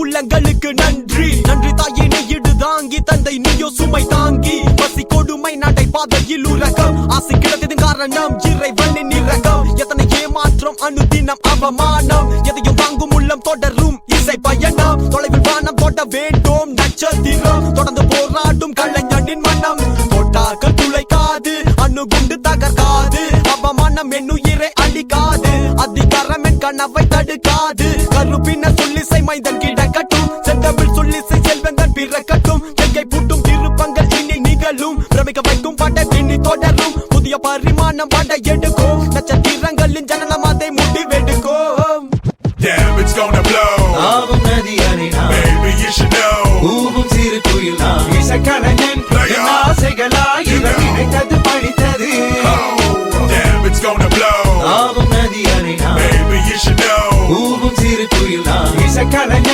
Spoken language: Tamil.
உள்ளங்களுக்கு நன்றி நன்றி தாயே நீ இடு தாங்கி தந்தை நீயோ சுமை தாங்கி பசி கொடுமை நடை பாதையில் உலகம் ஆசை கிடத்தது காரணம் இறைவனின் இரக்கம் எத்தனை ஏமாற்றம் அனுதினம் அவமானம் எதையும் தாங்கும் உள்ளம் தொடரும் இசை பயணம் தொலைவில் வானம் தொட வேண்டும் நட்சத்திரம் தொடர்ந்து போராடும் கலைஞனின் மனம் தொட்டாக்கள் துளைக்காது அணுகுண்டு தகர்க்காது அவமானம் என்னுயிரை அழிக்காது அதிகாரம் என் கனவை தடுக்காது கருப்பின சொல்லிசை மைந்தன் கிடக்கட்டும் செந்தமிழ் சொல்லிசை செல்வந்தன் பிறக்கட்டும் எங்கை பூட்டும் திருப்பங்கள் இனி நிகழும் பிரமிக்க வைக்கும் படை பின்னி தொடரும் புதிய பரிமாணம் படை எடுக்கும் நட்சத்திரங்களின் ஜனனம் அதை முடிவெடுக்கும். Damn, it's gonna blow. Baby, you should know. ஊவும் சிறு குயில் நாம் இசைக்கலைஞன் என் ஆசைகளாயிரம் நினைத்தது படித்தது. Damn, it's gonna blow. ஆவும் நதி அணை நாம் Baby, you should know. ஊவும் சிறு குயில் நாம் இசைக்கலைஞன்